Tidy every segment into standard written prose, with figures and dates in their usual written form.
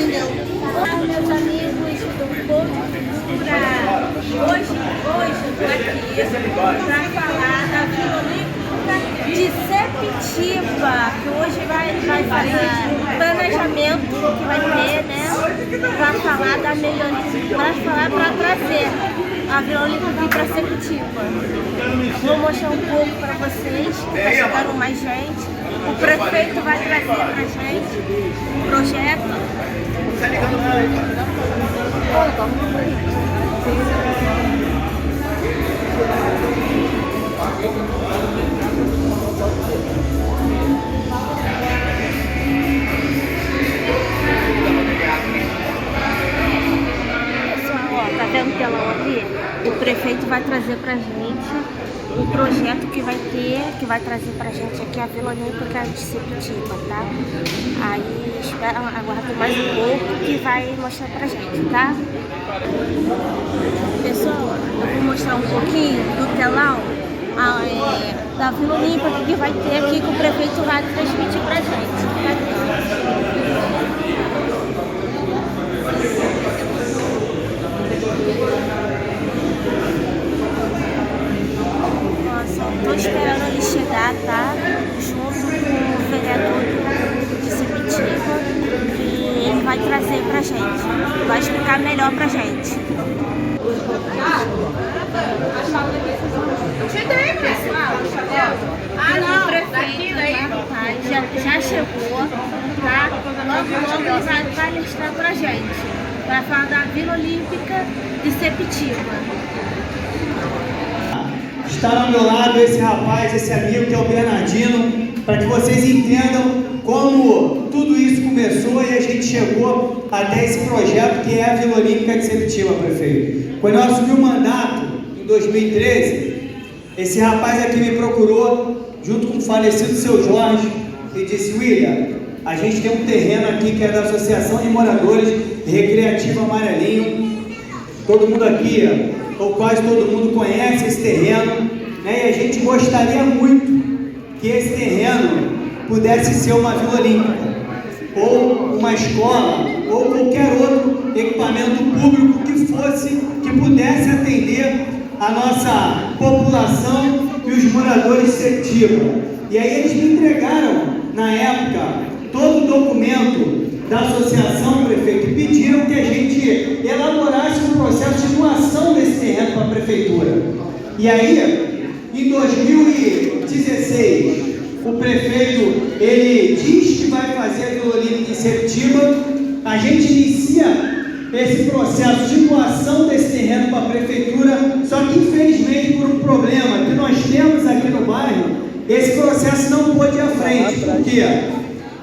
Entendeu? Olá, meus amigos do Povo de Cultura. Hoje eu estou aqui para falar da Vila Olímpica de Sepitiba, que hoje vai fazer um planejamento que vai ter, né? Para falar da melhoria, para trazer a Vila Olímpica aqui para Sepitiba. Vou mostrar um pouco para vocês, está chegando mais gente. O prefeito vai trazer para a gente um projeto. Pessoal, ó, tá vendo o telão ali? O prefeito vai trazer pra gente um projeto que vai trazer pra gente aqui a Vila Olímpica de Sepitiba, tá? Aí espera, aguarda mais um pouco que vai mostrar pra gente, tá? Pessoal, eu vou mostrar um pouquinho do telão da Vila Olímpica que vai ter aqui, que o prefeito vai transmitir pra gente, tá? Estou esperando ele chegar, tá? Junto com o vereador de Sepitiba, e ele vai trazer pra gente, vai explicar melhor pra gente. O prefeito já chegou, tá? Logo ele vai mostrar pra gente, vai falar da Vila Olímpica de Sepitiba. Está ao meu lado esse rapaz, esse amigo que é o Bernardino, para que vocês entendam como tudo isso começou e a gente chegou até esse projeto que é a Vila Olímpica de Sepitiba, prefeito. Quando eu assumi o mandato, em 2013, esse rapaz aqui me procurou, junto com o falecido seu Jorge, e disse: William, a gente tem um terreno aqui que é da Associação de Moradores Recreativa Amarelinho, todo mundo aqui, ou quase todo mundo conhece esse terreno, né? E a gente gostaria muito que esse terreno pudesse ser uma Vila Olímpica, ou uma escola, ou qualquer outro equipamento público que pudesse atender a nossa população e os moradores de Sepitiba. E aí eles me entregaram, na época, todo o documento da associação, prefeito, e pediram que a gente elaborasse um processo de doação desse terreno para a prefeitura. E aí, em 2016, o prefeito, ele diz que vai fazer a Vila Olímpica em Sepitiba, a gente inicia esse processo de doação desse terreno para a prefeitura, só que infelizmente por um problema que nós temos aqui no bairro, esse processo não pôde ir à frente. Por quê?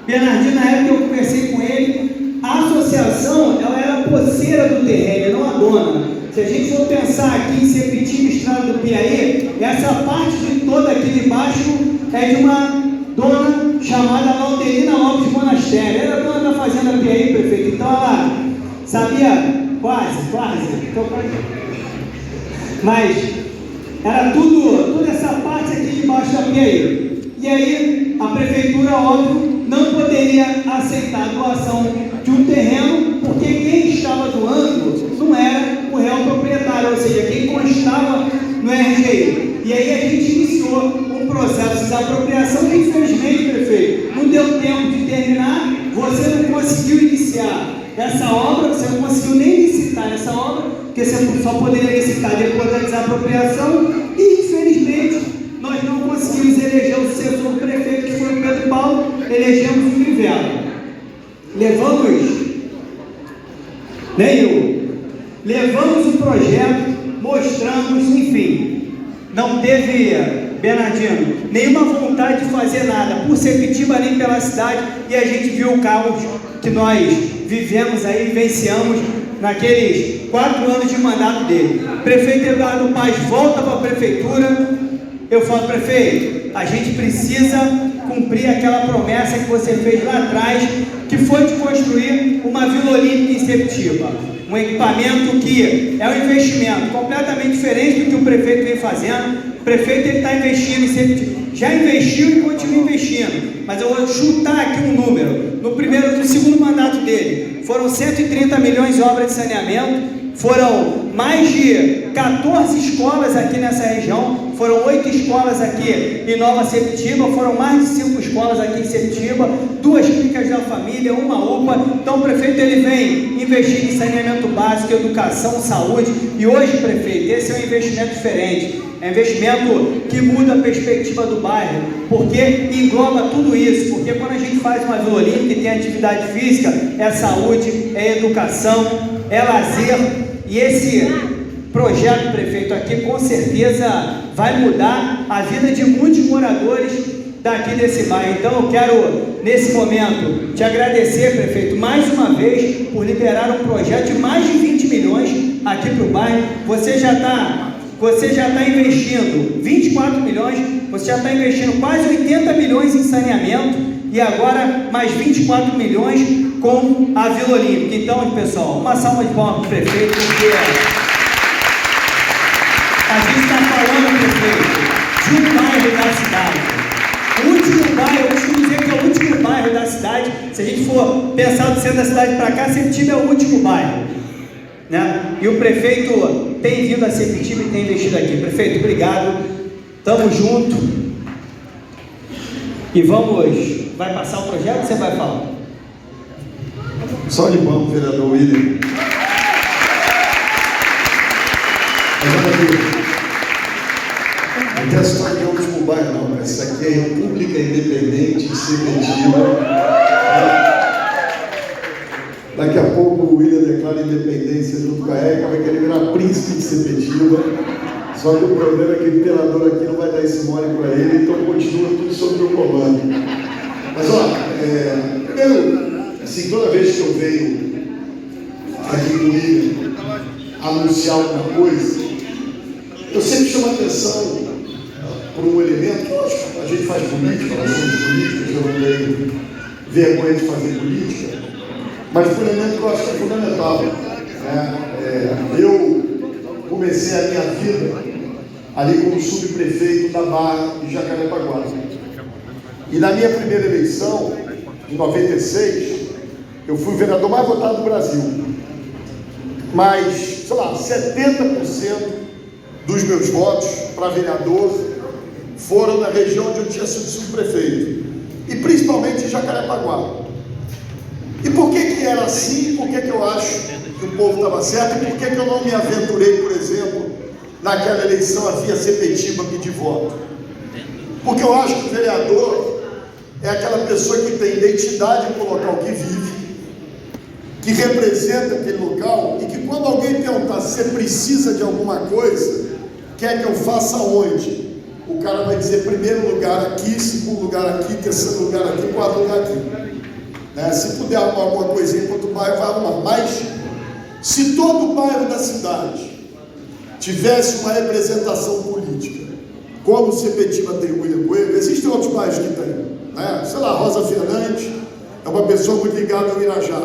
Bernardino, na época eu conversei com ele, a associação, ela era a posseira do terreno, não a dona. Se a gente for pensar aqui em Sepitiba, Estrada do Piauí, essa parte de toda aqui de baixo é de uma dona chamada Laudelina Lopes Monastério. Era dona da fazenda Piauí, prefeito. Então ela sabia quase, mas era toda essa parte aqui de baixo da Piauí. E aí a prefeitura, óbvio, não poderia aceitar a doação de um terreno, porque quem estava doando não era o real proprietário, ou seja, quem constava no RGI. E aí a gente iniciou um processo de desapropriação que, infelizmente, prefeito, não deu tempo de terminar, você não conseguiu iniciar essa obra, você não conseguiu nem licitar essa obra, porque você só poderia licitar depois da desapropriação, e infelizmente nós não conseguimos eleger o sucessor do prefeito, que foi o Pedro Paulo, elegemos o Crivella. Levamos o projeto, mostramos, enfim, não teve, Bernardino, nenhuma vontade de fazer nada por Sepitiba nem pela cidade, e a gente viu o caos que nós vivemos aí, vivenciamos naqueles 4 anos de mandato dele. Prefeito Eduardo Paes volta para a prefeitura. Eu falo: prefeito, a gente precisa cumprir aquela promessa que você fez lá atrás, que foi de construir uma Vila Olímpica em Sepitiba. Um equipamento que é um investimento completamente diferente do que o prefeito vem fazendo. O prefeito está investindo em Sepitiba, já investiu e continua investindo, mas eu vou chutar aqui um número. No segundo mandato dele, foram 130 milhões em obras de saneamento, foram mais de 14 escolas aqui nessa região, foram 8 escolas aqui em Nova Sepetiba, foram mais de 5 escolas aqui em Sepetiba, 2 clínicas da família, uma UPA. Então o prefeito ele vem investir em saneamento básico, educação, saúde, e hoje, prefeito, esse é um investimento diferente, é um investimento que muda a perspectiva do bairro, porque engloba tudo isso, porque quando a gente faz uma Vila Olímpica e tem atividade física, é saúde, é educação, é lazer. E esse projeto, prefeito, aqui com certeza vai mudar a vida de muitos moradores daqui desse bairro. Então eu quero, nesse momento, te agradecer, prefeito, mais uma vez, por liberar um projeto de mais de 20 milhões aqui para o bairro. Você já está investindo 24 milhões, você já está investindo quase 80 milhões em saneamento, e agora mais 24 milhões com a Vila Olímpica. Então, pessoal, uma salva de palmas para o prefeito, porque a gente está falando, prefeito, de um bairro da cidade. O último bairro, eu costumo dizer que é o último bairro da cidade. Se a gente for pensar do centro da cidade para cá, Sepetiba é o último bairro, né? E o prefeito tem vindo a Sepetiba e tem investido aqui. Prefeito, obrigado, tamo junto. E vamos, vai passar o projeto ou você vai falar? Só de palmas, vereador William. Não tem essa história de último bairro, não. Essa aqui é a República Independente de Sepetiba. Daqui a pouco o William declara independência junto com a Érica, vai querer virar príncipe de Sepetiba. Só que o problema é que o imperador aqui não vai dar esse mole para ele, então continua tudo sob o meu comando. Mas, assim, toda vez que eu venho aqui com o William anunciar alguma coisa, eu sempre chamo a atenção por um elemento que a gente faz política, nós somos políticos, eu não tenho vergonha de fazer política, mas por um elemento que eu acho que é fundamental. Eu comecei a minha vida ali como subprefeito da Barra de Jacarepaguá. E na minha primeira eleição, em 96, eu fui o vereador mais votado do Brasil. Mas, sei lá, 70% dos meus votos para vereador foram na região onde eu tinha sido subprefeito. E principalmente em Jacarepaguá. E por que era assim? Por que eu acho que o povo estava certo? E por que eu não me aventurei, por exemplo, naquela eleição havia Sepetiba pedir voto? Porque eu acho que o vereador é aquela pessoa que tem identidade com o local que vive, que representa aquele local, e que quando alguém perguntar se você precisa de alguma coisa, quer que eu faça onde? O cara vai dizer primeiro lugar aqui, segundo lugar aqui, terceiro lugar aqui, quarto lugar aqui, né? Se puder arrumar alguma coisinha em outro bairro, vai arrumar. Mas se todo o bairro da cidade tivesse uma representação política, como o Sepetiba tem o William Coelho, existem outros bairros que tem, né? Sei lá, Rosa Fernandes é uma pessoa muito ligada ao Irajá,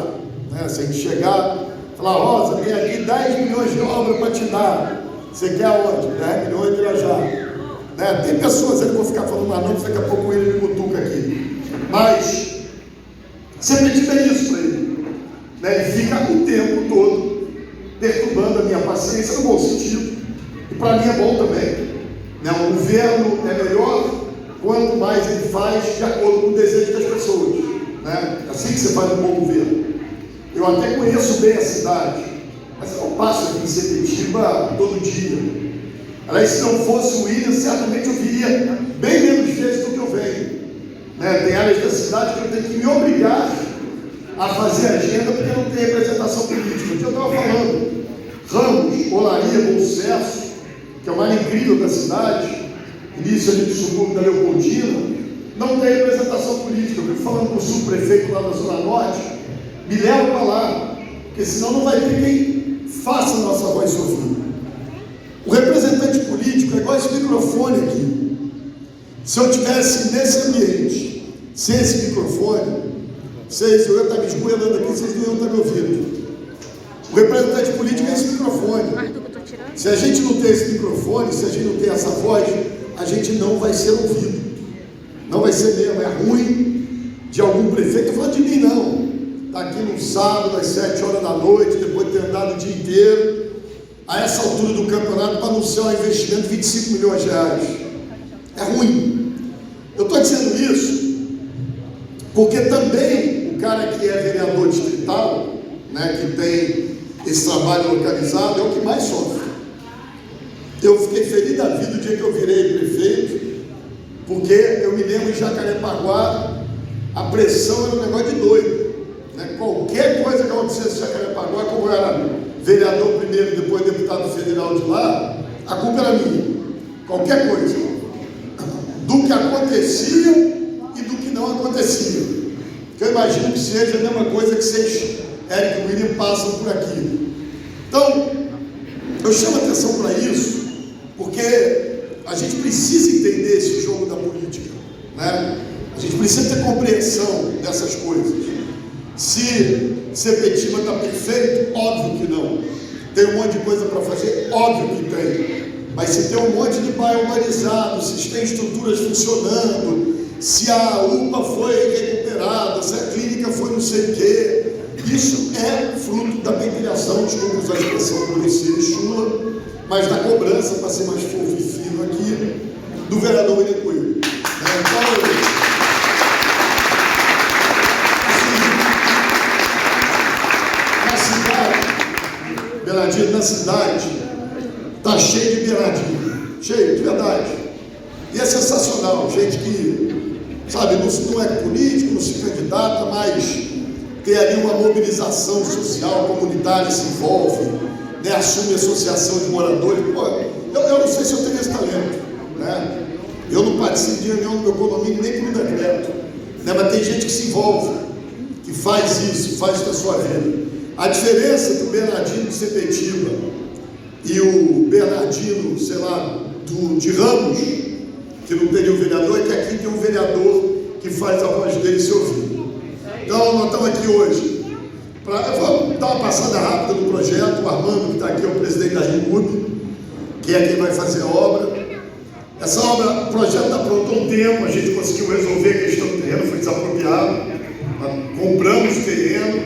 né? Se a gente chegar, falar, Rosa, tem aqui 10 milhões de obras para te dar, você quer aonde? 10 milhões de Irajá, né? Tem pessoas aí que vão ficar falando mais não, daqui a pouco o William me cutuca aqui, mas Sepetiba é isso para ele, né? Ele fica o tempo todo perturbando a minha paciência no bom sentido, e para mim é bom também, né? O governo é melhor quanto mais ele faz de acordo com o desejo das pessoas, né? É assim que você faz um bom governo. Eu até conheço bem a cidade, mas eu não passo aqui em Sepetiba todo dia. Aliás, se não fosse o William, certamente eu viria bem menos vezes do que eu venho, né? Tem áreas da cidade que eu tenho que me obrigar a fazer agenda porque não tem representação política. Eu estava falando, Ramos, Olaria, Bom Sucesso, que é o mais incrível da cidade, início ali do subúrbio da Leopoldina, não tem representação política. Eu fico falando com o subprefeito lá da Zona Norte, me leva para lá, porque senão não vai ter quem faça a nossa voz ser ouvida. O representante político é igual esse microfone aqui. Se eu tivesse nesse ambiente, sem esse microfone, eu ia estar me esgoelando aqui, vocês não iam estar me ouvindo. O representante político é esse microfone. Se a gente não tem esse microfone, se a gente não tem essa voz, a gente não vai ser ouvido. Não vai ser mesmo. É ruim de algum prefeito, estou falando de mim não. está aqui no sábado, às 7 horas da noite, depois de ter andado o dia inteiro, a essa altura do campeonato, para anunciar um investimento de 25 milhões de reais. É ruim. Eu estou dizendo isso porque também o cara que é vereador distrital, né, que tem esse trabalho localizado, é o que mais sofre. Eu fiquei feliz da vida o dia que eu virei prefeito, porque eu me lembro em Jacarepaguá, a pressão era um negócio de doido, né? Qualquer coisa que acontecesse em Jacarepaguá, como eu era vereador primeiro, depois deputado federal de lá, a culpa era minha. Qualquer coisa, do que acontecia e do que não acontecia, que eu imagino que seja a mesma coisa que vocês, Érico e William, passam por aqui. Então, eu chamo a atenção para isso, porque a gente precisa entender esse jogo da política, né? A gente precisa ter compreensão dessas coisas. Se Sepetiba está perfeito, óbvio que não. Tem um monte de coisa para fazer, óbvio que tem. Mas se tem um monte de bairro urbanizado, se tem estruturas funcionando, se a UPA foi recuperada, se a clínica foi não sei o quê, isso é fruto da bem-criação, desculpa usar a expressão conhecida e chula, mas da cobrança, para ser mais fofo e fino aqui, do vereador William Coelho. Então, Bernardino, na cidade, está cheio de Bernardino, cheio, de verdade. E é sensacional, gente que, sabe, não é político, não se candidata, mas tem ali uma mobilização social, comunitária, se envolve, né, assume associação de moradores. Pô, eu não sei se eu tenho esse talento, né? Eu não participo de reunião do meu condomínio nem com decreto, né? Mas tem gente que se envolve, que faz isso, faz da sua vida. A diferença do Bernardino de Sepetiba e o Bernardino, sei lá, de Ramos, que não teria um vereador, é que aqui tem um vereador que faz a voz dele se ouvir. Então, nós estamos aqui hoje vamos dar uma passada rápida no projeto. O Armando, que está aqui, é o presidente da RIMUB, que é quem vai fazer a obra. Essa obra, o projeto está pronto há um tempo, a gente conseguiu resolver a questão do terreno, foi desapropriado, compramos o terreno,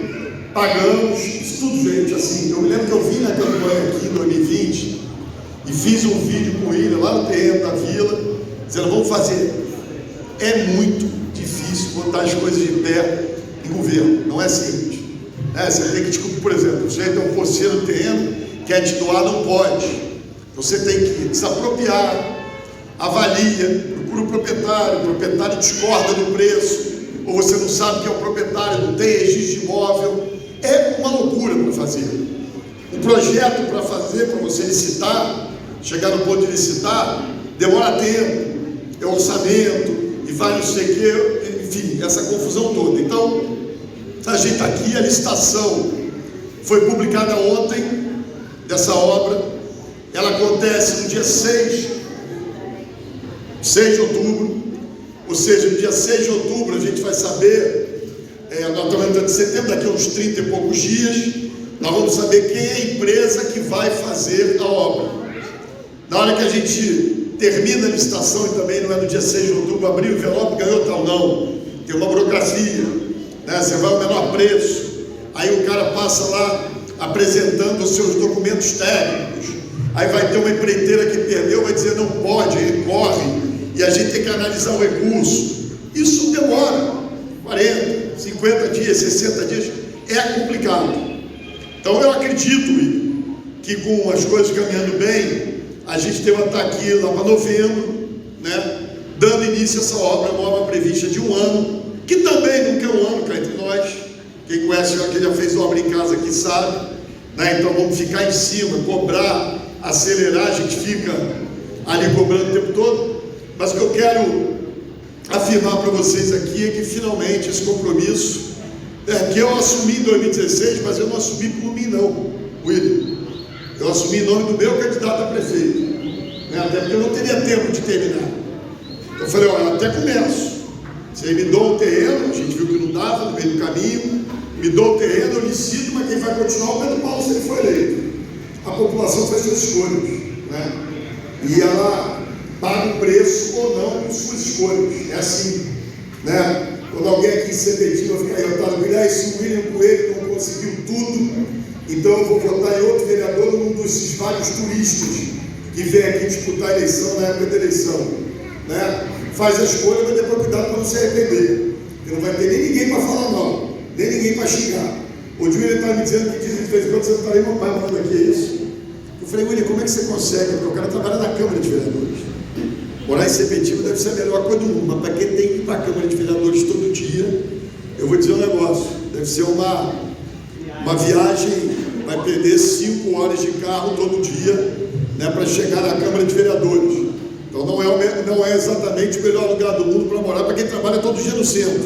pagamos, isso tudo, gente, assim. Eu me lembro que eu vim na campanha aqui em 2020 e fiz um vídeo com ele lá no terreno da vila, dizendo, vamos fazer. É muito difícil botar as coisas de pé em governo, não é simples. Você tem que descobrir, por exemplo, você tem um poceiro no terreno, quer te doar, não pode. Então você tem que desapropriar, avalia, procura o proprietário discorda do preço, ou você não sabe quem é o proprietário, não tem registro de imóvel. É uma loucura para fazer. O projeto para fazer, para você licitar, chegar no ponto de licitar, demora tempo, é orçamento, e vai não sei o quê, enfim, essa confusão toda. Então, a gente está aqui, a licitação foi publicada ontem, dessa obra, ela acontece no dia 6 de outubro, ou seja, no dia 6 de outubro a gente vai saber, nós estamos entrando em setembro, daqui a uns 30 e poucos dias, nós vamos saber quem é a empresa que vai fazer a obra. Na hora que a gente termina a licitação, e também não é no dia 6 de outubro, abrir o envelope, ganhou tal, não, tem uma burocracia, né? Você vai ao menor preço, aí o cara passa lá apresentando os seus documentos técnicos, aí vai ter uma empreiteira que perdeu, vai dizer não pode, recorre, e a gente tem que analisar o recurso. Isso demora 40, 50 dias, 60 dias, é complicado. Então eu acredito que com as coisas caminhando bem, a gente deve estar aqui lá para novembro, né, dando início a essa obra, uma obra prevista de um ano, que também nunca é um ano cá entre nós. Quem conhece, quem já fez obra em casa aqui sabe, né? Então vamos ficar em cima, cobrar, acelerar, a gente fica ali cobrando o tempo todo. Mas o que eu quero afirmar para vocês aqui é que finalmente esse compromisso, que eu assumi em 2016, mas eu não assumi por mim não, William. Eu assumi em nome do meu candidato a prefeito, né? Até porque eu não teria tempo de terminar. Eu falei, olha, até começo. Você me dá um terreno, a gente viu que não dava, no meio do caminho, me dá um terreno, eu licito, mas quem vai continuar é o Pedro Paulo, se ele for eleito. A população faz suas escolhas, né? E ela paga o preço ou não com suas escolhas. É assim, né? Quando Quando alguém aqui em Sepetiba fica revoltado, se o William Coelho não conseguiu tudo, então eu vou votar em outro vereador num desses vários turistas que vem aqui disputar a eleição na época da eleição, né? Faz a escolha, mas depois cuidado para não se arrepender, porque não vai ter nem ninguém para falar mal, nem ninguém para xingar. O William está me dizendo que diz de vez em quando você não está aí, meu pai falando aqui, é isso? Eu falei, William, como é que você consegue? Porque o cara trabalha na Câmara de Vereadores. Morar em Sepetiba deve ser a melhor coisa do mundo, mas para quem tem que ir para a Câmara de Vereadores todo dia, eu vou dizer um negócio, deve ser uma viagem, vai perder 5 horas de carro todo dia, né, para chegar na Câmara de Vereadores. Então não é exatamente o melhor lugar do mundo para morar para quem trabalha todo dia no centro,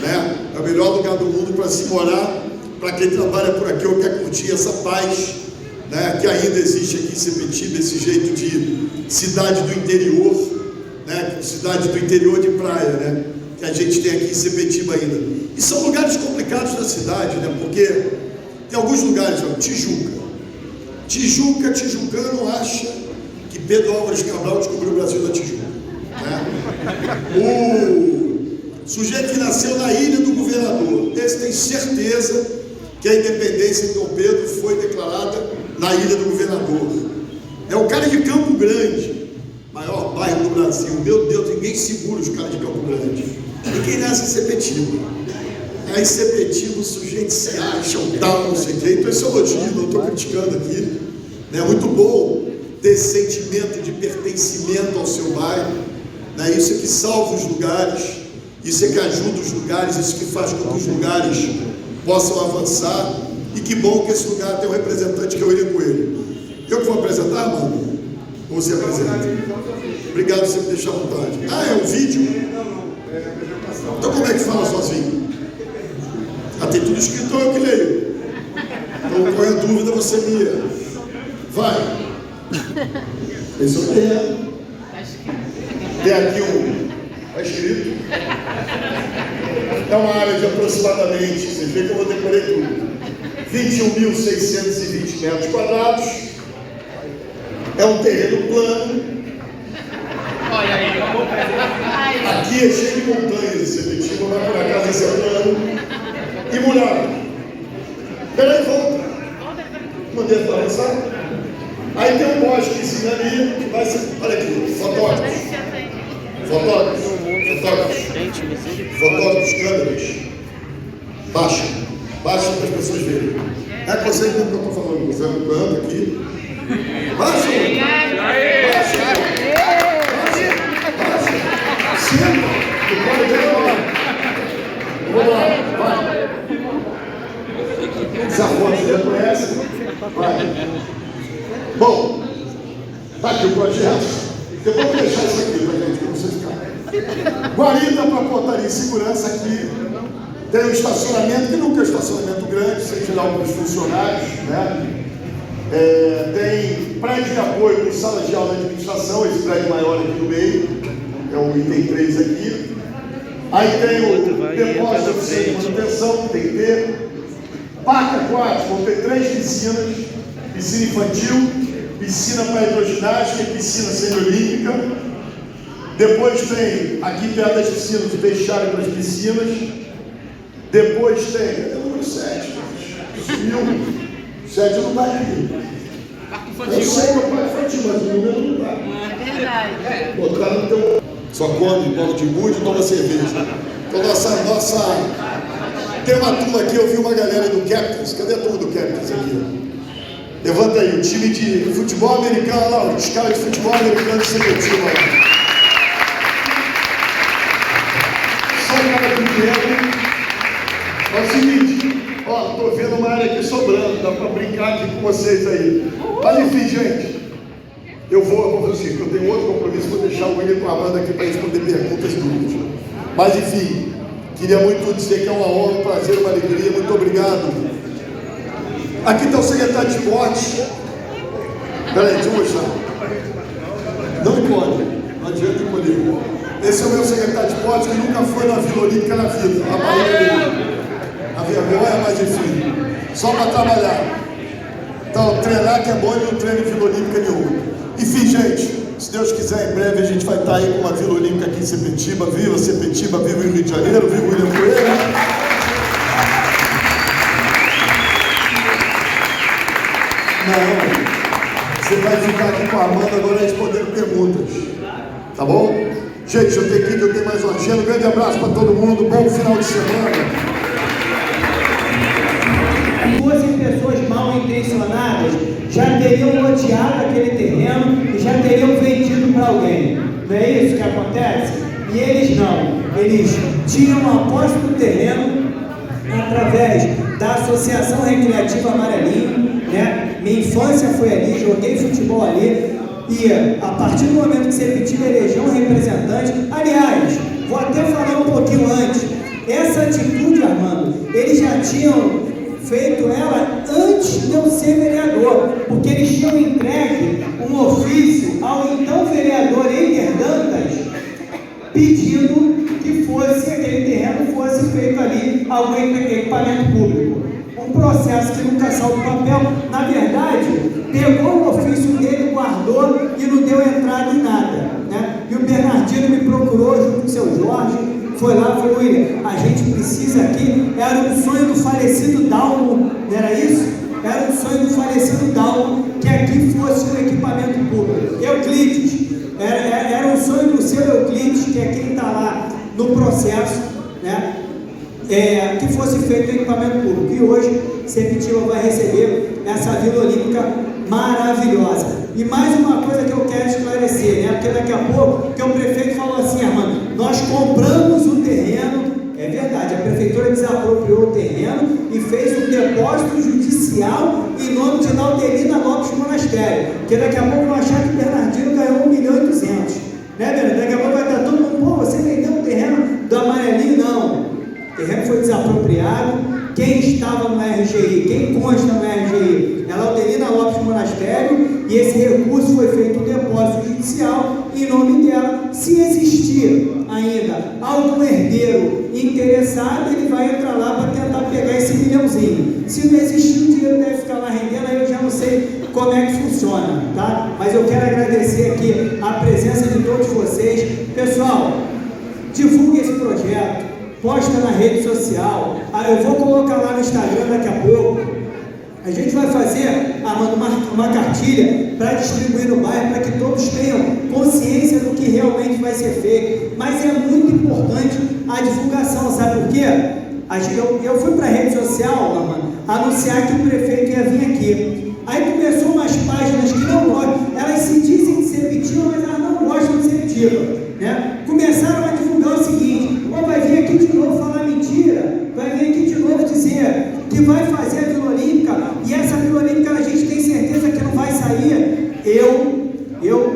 né? É o melhor lugar do mundo para se morar para quem trabalha por aqui ou quer curtir essa paz, né, que ainda existe aqui em Sepetiba, esse jeito de cidade do interior, né, cidade do interior de praia, né, que a gente tem aqui em Sepetiba ainda. E são lugares complicados da cidade, né, porque tem alguns lugares, ó, Tijucano acha que Pedro Álvares Cabral descobriu o Brasil da Tijuca, né? O sujeito que nasceu na Ilha do Governador, esse tem certeza que a independência de Dom Pedro foi declarada na Ilha do Governador. É o cara de Campo Grande, maior bairro do Brasil. Meu Deus, ninguém segura os caras de Campo Grande. E quem nasce em Sepetiba? Aí Sepetiba o sujeito se acha, tal, não sei o quê. Então esse elogio, não estou criticando aqui, né? É muito bom ter sentimento de pertencimento ao seu bairro, né? Isso é que salva os lugares, isso é que ajuda os lugares, isso que faz com que os lugares possam avançar. E que bom que esse lugar tem um representante que é o William Coelho. Eu que vou apresentar, mano? Ou você apresenta? Obrigado por você me deixar à vontade. Ah, é um vídeo? Então como é que fala sozinho? Ah, tem tudo escrito, eu que leio. Então qual é a dúvida, você mira. Vai. Esse é o terreno. Tem aqui está escrito. É uma área de aproximadamente, vocês veem que eu vou decorei tudo, 21.620 metros quadrados. É um terreno plano. Aqui é cheio de montanhas, Sepetiba, mas por acaso esse é plano. E murado. Peraí, volta. Mandei para avançar. Aí tem um bosquezinho ali que vai ser. Olha aqui, fotógrafos. Fotógrafos, câmeras. Baixa para as pessoas verem. É com você que eu estou falando, você no canto aqui. Baixa! Senta! Tu pode ver agora. Vamos lá, vai. Essa foto você já conhece? Vai. Bom, tá aqui o projeto. Eu vou deixar isso aqui pra gente, para vocês ficarem. Guarita para portaria e segurança aqui. Tem um estacionamento, que nunca é um estacionamento grande, sem tirar alguns funcionários, né? Tem prédio de apoio com sala de aula de administração, esse prédio maior aqui no meio, é o item 3 aqui. Aí tem o depósito de manutenção, tem que ter. Parque aquático, vão ter 3 piscinas, piscina infantil, piscina para hidroginástica e piscina semiolímpica. Depois tem, aqui perto das piscinas, o vestiário para as piscinas. Depois tem, é o número 7, sumiu. 7 não está aqui. Eu sei que é o parque infantil, mas o número não está. É verdade. Botaram no teu. Só come bola de gude e toma cerveja. Então nossa. Tem uma turma aqui, eu vi uma galera do Captains. Cadê a turma do Captains aqui? Levanta aí, o time de futebol americano lá, os caras de futebol americano de Sepetiba lá. Só o cara pequeno. É o seguinte, ó, tô vendo uma área aqui sobrando, dá para brincar aqui com vocês aí. Mas enfim, gente, eu vou fazer o seguinte, eu tenho outro compromisso, vou deixar o William com a Amanda aqui para responder perguntas e dúvidas. Mas enfim, queria muito dizer que é uma honra, um prazer, uma alegria, muito obrigado. Aqui está o secretário de esportes. Peraí, deixa eu mostrar. Não pode, não adianta encolher. Esse é o meu secretário de esportes que nunca foi na Vila Olímpica na vida. A barriga dele. A vergonha, mas enfim, só para trabalhar. Então, treinar que é bom e não treino em Vila Olímpica nenhuma. Enfim, gente, Se Deus quiser, em breve a gente vai estar aí com uma Vila Olímpica aqui em Sepetiba. Viva Sepetiba, viva o Rio de Janeiro, viva o William Coelho. Não, você vai ficar aqui com a Amanda agora respondendo perguntas, tá bom? Gente, eu tenho que eu tenho mais uma agenda. Um grande abraço para todo mundo, bom final de semana. Se fossem pessoas mal intencionadas, já teriam loteado aquele terreno e já teriam vendido para alguém. Não é isso que acontece? E eles não. Eles tinham a posse do terreno através da Associação Recreativa Amarelinho, né? Minha infância foi ali, joguei futebol ali. E a partir do momento que Sepetiba elegeu um representante, aliás, vou até falar um pouquinho antes, essa atitude, Armando, eles já tinham feito ela antes de eu ser vereador, porque eles tinham entregue um ofício ao então vereador Eider Dantas, pedindo que aquele terreno fosse feito ali algum equipamento público. Um processo que nunca saiu do papel, na verdade, pegou o ofício dele, guardou e não deu entrada em nada, né? E o Bernardino me procurou junto com o seu Jorge, foi lá e falou: William, a gente precisa aqui, era um sonho do falecido Dalmo, não era isso? Era um sonho do falecido Dalmo que aqui fosse um equipamento público. Euclides, era um sonho do seu Euclides, que é quem está lá no processo, né? Que fosse feito um equipamento público. E hoje, Sepetiba vai receber essa Vila Olímpica maravilhosa. E mais uma coisa que eu quero esclarecer, né? Porque daqui a pouco, porque o prefeito falou assim: Armando, nós compramos o terreno. É verdade, a prefeitura desapropriou o terreno e fez um depósito judicial em nome de Naudelina Lopes Monastério. Porque daqui a pouco vão achar que o Bernardino ganhou 1,2 milhão. Né, Bernardino? Daqui a pouco vai estar todo mundo: pô, você vendeu o terreno do Amarelinho? Não. O terreno foi desapropriado. Quem estava no RGI, quem consta no RGI, é Laudelina Lopes Monastério, e esse recurso foi feito um depósito judicial em nome dela. Se existir ainda algum herdeiro interessado, ele vai entrar lá para tentar pegar esse milhãozinho. Se não existir, o dinheiro deve ficar lá rendendo, aí eu já não sei como é que funciona, tá? Mas eu quero agradecer aqui a presença de todos vocês. Pessoal, divulgue esse projeto. Posta na rede social. Eu vou colocar lá no Instagram daqui a pouco. A gente vai fazer, Armando, uma cartilha para distribuir no bairro, para que todos tenham consciência do que realmente vai ser feito. Mas é muito importante a divulgação, sabe por quê? Eu fui para a rede social, Armando, anunciar que o prefeito ia vir aqui. Aí começou umas páginas que não gostam, elas se dizem de Sepetiba, mas elas não gostam de Sepetiba, né? Começaram a divulgar o seguinte: vai vir aqui de novo falar mentira, vai vir aqui de novo dizer que vai fazer a Vila Olímpica, e essa Vila Olímpica a gente tem certeza que não vai sair. Eu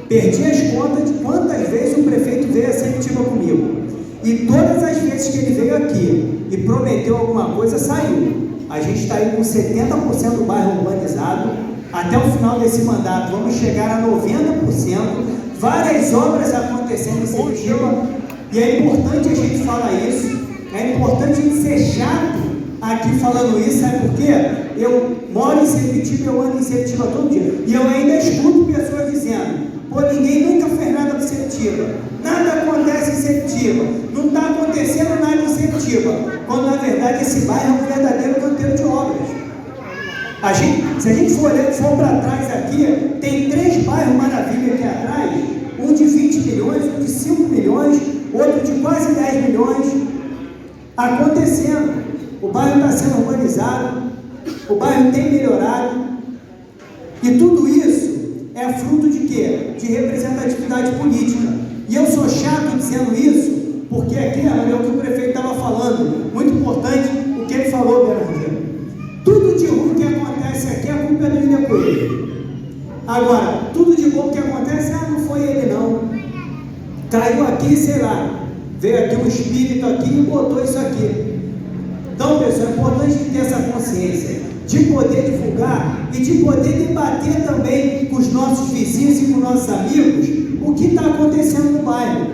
perdi as contas de quantas vezes o prefeito veio a Sepetiba comigo, e todas as vezes que ele veio aqui e prometeu alguma coisa, saiu. A gente está aí com 70% do bairro urbanizado. Até o final desse mandato vamos chegar a 90%, várias obras acontecendo em Sepetiba. E é importante a gente falar isso, é importante a gente ser chato aqui falando isso, sabe por quê? Eu moro em Sepetiba, eu ando em Sepetiba todo dia, e eu ainda escuto pessoas dizendo: pô, ninguém nunca fez nada para Sepetiba, nada acontece em Sepetiba, não está acontecendo nada em Sepetiba, quando na verdade esse bairro é um verdadeiro canteiro de obras. Se a gente for para trás aqui, tem 3 bairros maravilha aqui atrás, um de 20 milhões, um de 5 milhões, outro de quase 10 milhões, acontecendo. O bairro está sendo urbanizado, o bairro tem melhorado, e tudo isso é fruto de quê? De representatividade política. E eu sou chato dizendo isso, porque aqui é o que o prefeito estava falando, muito importante o que ele falou, Bernardino. Tudo de ruim que acontece aqui, a culpa é do William Coelho. Agora, tudo de bom que acontece, não foi ele não. Caiu aqui, sei lá, veio aqui um espírito aqui e botou isso aqui. Então, pessoal, é importante ter essa consciência de poder divulgar e de poder debater também com os nossos vizinhos e com nossos amigos o que está acontecendo no bairro,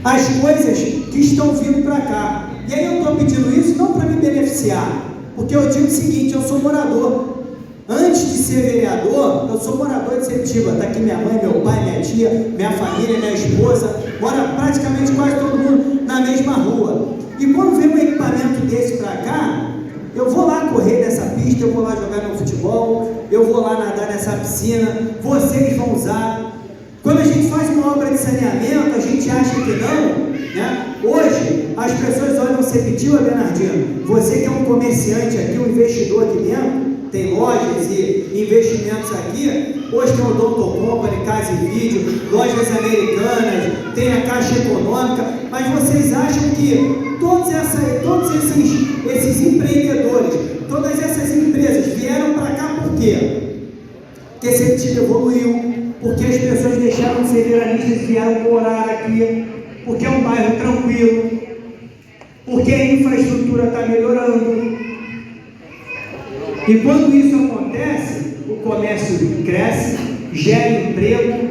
as coisas que estão vindo para cá. E aí eu estou pedindo isso não para me beneficiar, porque eu digo o seguinte: eu sou morador, Antes de ser vereador, eu sou morador de Sepetiba. Está aqui minha mãe, meu pai, minha tia, minha família, minha esposa. Mora praticamente quase todo mundo na mesma rua. E quando vem um equipamento desse para cá, eu vou lá correr nessa pista, eu vou lá jogar meu futebol, eu vou lá nadar nessa piscina, vocês vão usar. Quando a gente faz uma obra de saneamento, a gente acha que não, né? Hoje, as pessoas olham Sepetiba, Bernardino, você que é um comerciante aqui, um investidor aqui dentro, tem lojas e investimentos aqui, hoje tem o Odonto Company, Casa e Vídeo, lojas americanas, tem a Caixa Econômica, mas vocês acham que todos esses empreendedores, todas essas empresas vieram para cá por quê? Porque Sepetiba evoluiu, porque as pessoas deixaram de ser veranistas e vieram morar aqui, porque é um bairro tranquilo, porque a infraestrutura está melhorando. E quando isso acontece, o comércio cresce, gera emprego.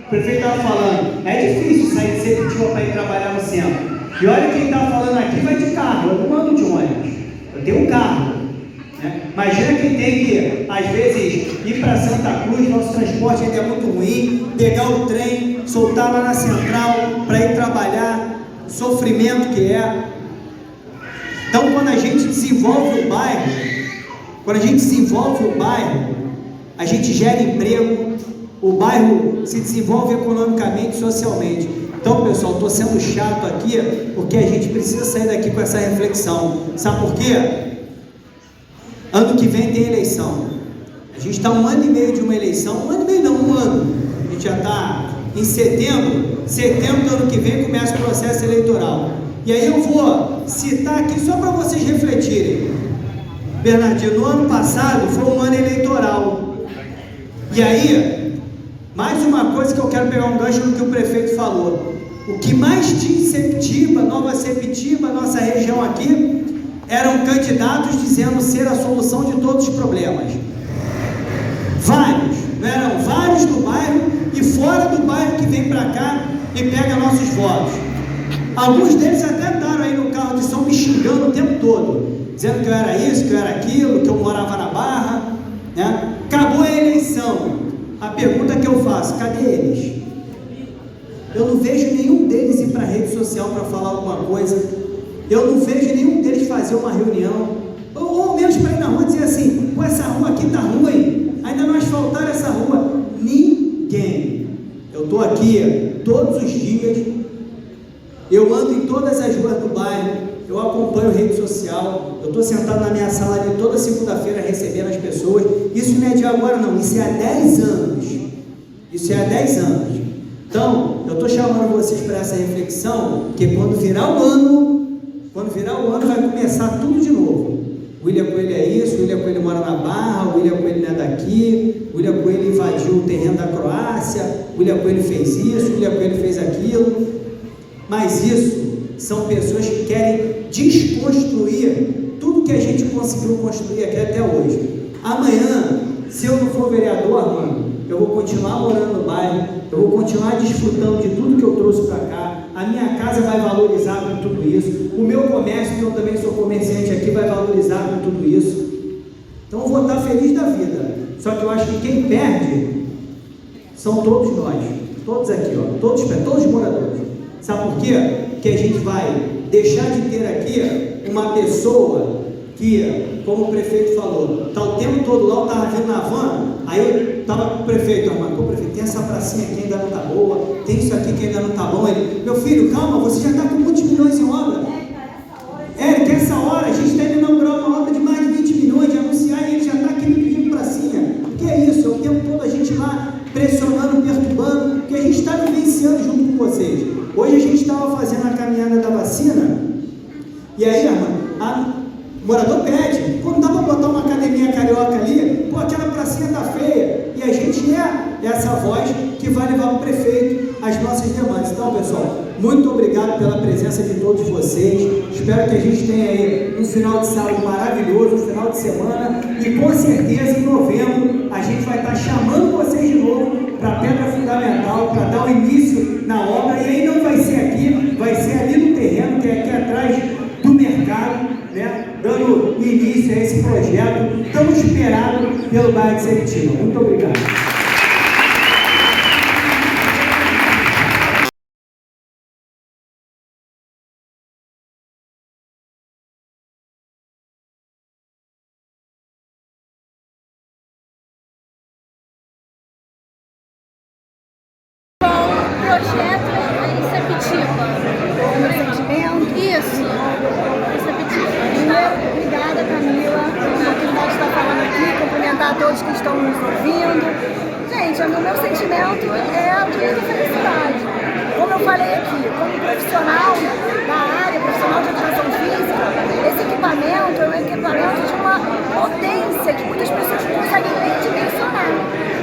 O prefeito estava falando, é difícil sair de Sepetiba para ir trabalhar no centro. E olha quem está falando aqui vai de carro, eu não ando de ônibus, eu tenho um carro. Né? Imagina quem tem que, às vezes, ir para Santa Cruz, nosso transporte ainda é muito ruim, pegar o trem, soltar lá na central para ir trabalhar, sofrimento que é. Então, quando a gente desenvolve o bairro, a gente gera emprego, o bairro se desenvolve economicamente e socialmente. Então, pessoal, estou sendo chato aqui, porque a gente precisa sair daqui com essa reflexão. Sabe por quê? Ano que vem tem eleição. A gente está 1 ano e meio de uma eleição, 1 ano e meio não, 1 ano. A gente já está em setembro do ano que vem começa o processo eleitoral. E aí eu vou citar aqui só para vocês refletirem. Bernardino, no ano passado foi um ano eleitoral. E aí, mais uma coisa que eu quero pegar um gancho no que o prefeito falou. O que mais tinha em Sepetiba, Nova Sepetiba, nossa região aqui, eram candidatos dizendo ser a solução de todos os problemas. Vários, não eram vários do bairro e fora do bairro que vem para cá e pega nossos votos. Alguns deles até andaram aí no carro de som me xingando o tempo todo, dizendo que eu era isso, que eu era aquilo, que eu morava na Barra, né? Acabou a eleição. A pergunta que eu faço, cadê eles? Eu não vejo nenhum deles ir para a rede social para falar alguma coisa. Eu não vejo nenhum deles fazer uma reunião, ou menos para ir na rua e dizer assim, pô, essa rua aqui está ruim, ainda não asfaltaram essa rua. Ninguém. Eu estou aqui todos os dias, eu ando em todas as ruas do bairro, eu acompanho rede social, eu estou sentado na minha sala ali toda segunda-feira recebendo as pessoas. Isso não é de agora não, isso é há 10 anos. Isso é há 10 anos. Então, eu estou chamando vocês para essa reflexão, que quando virar o ano vai começar tudo de novo. O William Coelho é isso, o William Coelho mora na Barra, o William Coelho não é daqui, o William Coelho invadiu o terreno da Croácia, o William Coelho fez isso, o William Coelho fez aquilo. Mas isso são pessoas que querem desconstruir tudo que a gente conseguiu construir aqui até hoje. Amanhã, se eu não for vereador, mano, eu vou continuar morando no bairro, eu vou continuar desfrutando de tudo que eu trouxe para cá, a minha casa vai valorizar com tudo isso, o meu comércio, que eu também sou comerciante aqui, vai valorizar com tudo isso. Então eu vou estar feliz da vida. Só que eu acho que quem perde são todos nós, todos aqui, ó, todos moradores. Sabe por quê? Que a gente vai deixar de ter aqui uma pessoa que, como o prefeito falou, está o tempo todo lá, eu estava vindo na van, aí eu estava com o prefeito, pô, prefeito, tem essa pracinha aqui ainda não está boa, tem isso aqui que ainda não está bom. Ele, meu filho, calma, você já está com muitos milhões em obra. Que essa hora a gente está indo inaugurar uma obra de mais de 20 milhões de anunciar e ele já está aqui me pedindo pracinha. O que é isso? É o tempo todo a gente lá pressionando, perturbando, que a gente está vivenciando junto com vocês. Hoje a gente estava fazendo a caminhada da vacina, e aí, o morador pede, pô, não dá para botar uma academia carioca ali, pô, aquela pracinha tá feia, e a gente é essa voz que vai levar para o prefeito as nossas demandas. Então, pessoal, muito obrigado pela presença de todos vocês, espero que a gente tenha aí um final de sábado maravilhoso, um final de semana, e com certeza em novembro a gente vai estar chamando vocês de novo para a pedra fundamental, para dar o início na obra, e aí não vai ser aqui, vai ser ali no terreno, que é aqui atrás do mercado, né, dando início a esse projeto. projeto tão esperado pelo bairro de Sepetiba. Muito obrigado. Projeto em Sepetiba. No sentimento? Isso. Em Sepetiba. Obrigada, Camila, pela oportunidade de estar falando aqui, cumprimentar a todos que estão nos ouvindo. Gente, o meu sentimento é de muita felicidade. Como eu falei aqui, como profissional da área, profissional de educação física, esse equipamento é um equipamento de uma potência que muitas pessoas não conseguem nem dimensionar.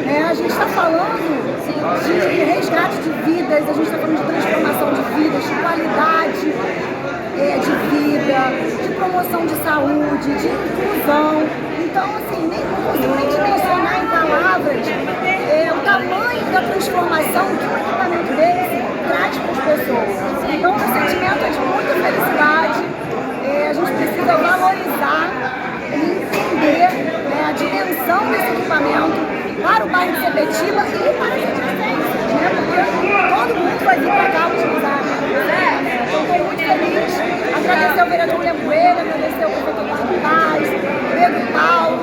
A gente está falando de resgate de vidas, a gente está falando de transformação de vidas, de qualidade de vida, de promoção de saúde, de inclusão. Então, assim, nem consigo nem dimensionar em palavras o tamanho da transformação que um equipamento desse traz para as pessoas. Então, o sentimento é de muita felicidade. A gente precisa valorizar e entender a dimensão desse equipamento para o bairro de Sepetiba e para as adjacências, porque todo mundo vai vir para cá utilizar. Então, estou muito feliz. Agradecer ao vereador William Coelho, agradecer ao prefeito Eduardo Paz, Pedro Paulo,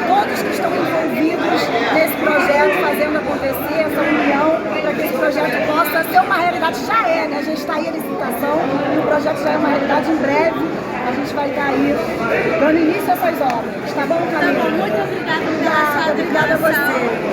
todos que estão envolvidos nesse projeto, fazendo acontecer essa união, para que esse projeto possa ser uma realidade. Já é, né? A gente está aí a licitação, e o projeto já é uma realidade. Em breve a gente vai estar aí dando início a essas obras. Tá bom, Camila? Tá bom, muito obrigada pela sua Obrigada a você.